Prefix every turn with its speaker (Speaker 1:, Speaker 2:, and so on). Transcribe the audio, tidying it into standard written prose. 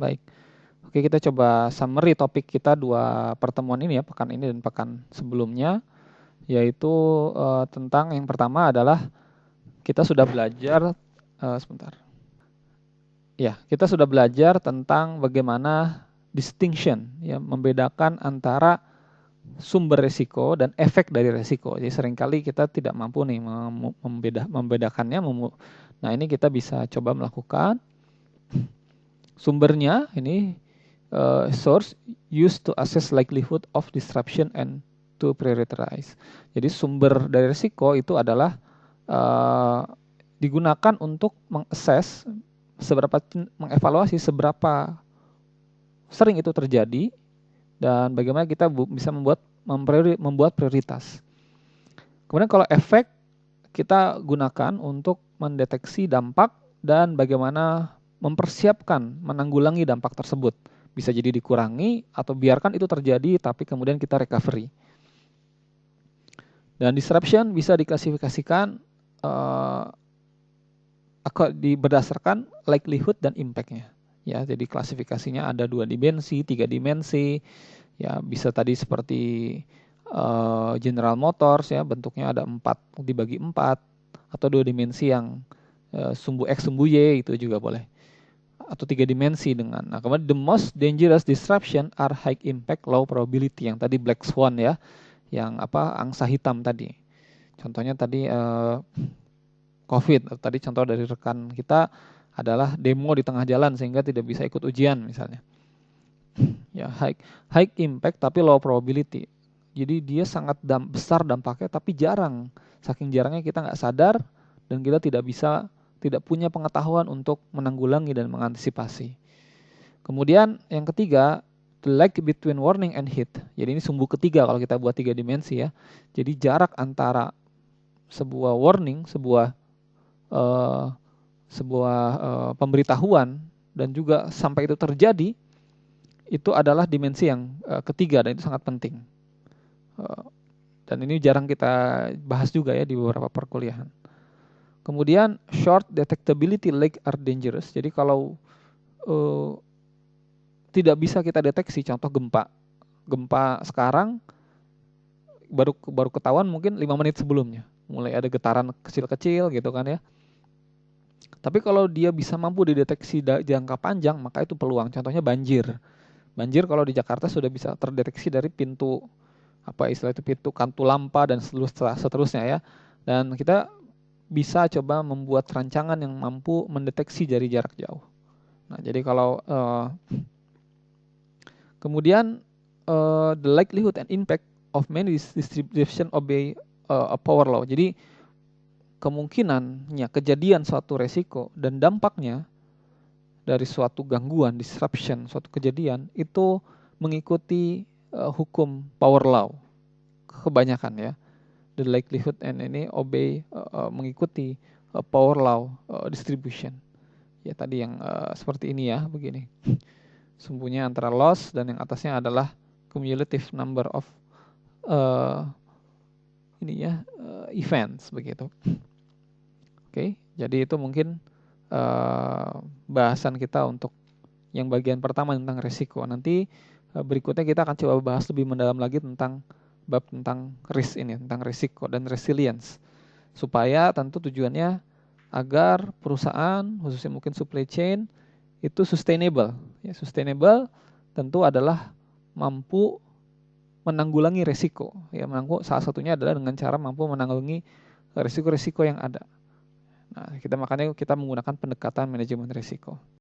Speaker 1: Baik. Oke, kita coba summary topik kita 2 pertemuan ini ya, pekan ini dan pekan sebelumnya, yaitu tentang yang pertama adalah kita sudah belajar sebentar. Ya, kita sudah belajar tentang bagaimana distinction, ya, membedakan antara sumber resiko dan efek dari resiko. Jadi seringkali kita tidak mampu nih membedakannya. Nah, ini kita bisa coba melakukan. Sumbernya ini source used to assess likelihood of disruption and to prioritize. Jadi sumber dari risiko itu adalah digunakan untuk mengassess mengevaluasi seberapa sering itu terjadi dan bagaimana kita bisa membuat prioritas. Kemudian kalau efek kita gunakan untuk mendeteksi dampak dan bagaimana mempersiapkan menanggulangi dampak tersebut. Bisa jadi dikurangi atau biarkan itu terjadi tapi kemudian kita recovery. Dan disruption bisa diklasifikasikan berdasarkan likelihood dan impact-nya. Ya, jadi klasifikasinya ada 2 dimensi, 3 dimensi. Ya, bisa tadi seperti General Motors ya, bentuknya ada 4 dibagi 4 atau 2 dimensi yang sumbu X sumbu Y itu juga boleh. Atau 3 dimensi dengan. Nah, kemudian the most dangerous disruption are high impact low probability yang tadi black swan ya. Yang angsa hitam tadi. Contohnya tadi COVID, tadi contoh dari rekan kita adalah demo di tengah jalan sehingga tidak bisa ikut ujian misalnya. Ya, high impact tapi low probability. Jadi dia sangat besar dampaknya tapi jarang. Saking jarangnya kita nggak sadar dan kita tidak punya pengetahuan untuk menanggulangi dan mengantisipasi. Kemudian yang ketiga, the lag between warning and hit. Jadi ini sumbu ketiga kalau kita buat 3 dimensi ya. Jadi jarak antara sebuah warning, sebuah pemberitahuan dan juga sampai itu terjadi, itu adalah dimensi yang ketiga dan itu sangat penting. Dan ini jarang kita bahas juga ya di beberapa perkuliahan. Kemudian short detectability lag are dangerous. Jadi kalau tidak bisa kita deteksi, contoh gempa sekarang baru ketahuan mungkin 5 menit sebelumnya. Mulai ada getaran kecil-kecil gitu kan ya. Tapi kalau dia bisa mampu dideteksi jangka panjang, maka itu peluang. Contohnya banjir. Banjir kalau di Jakarta sudah bisa terdeteksi dari pintu pintu kantu lampa dan seterusnya ya. Dan kita bisa coba membuat rancangan yang mampu mendeteksi dari jarak jauh. Nah, jadi kalau kemudian the likelihood and impact of many distribution obey a power law. Jadi kemungkinannya kejadian suatu resiko dan dampaknya dari suatu gangguan, disruption, suatu kejadian itu mengikuti hukum power law kebanyakan ya. The likelihood and ini obey mengikuti power law distribution. Ya tadi yang seperti ini ya, begini. Sumbunya antara loss dan yang atasnya adalah cumulative number of events begitu. Oke, jadi itu mungkin bahasan kita untuk yang bagian pertama tentang risiko. Nanti berikutnya kita akan coba bahas lebih mendalam lagi tentang bab tentang risk ini, tentang risiko dan resilience. Supaya tentu tujuannya agar perusahaan, khususnya mungkin supply chain, itu sustainable. Ya, sustainable tentu adalah mampu menanggulangi risiko. Ya, salah satunya adalah dengan cara mampu menanggulangi risiko-risiko yang ada. Nah, makanya kita menggunakan pendekatan manajemen risiko.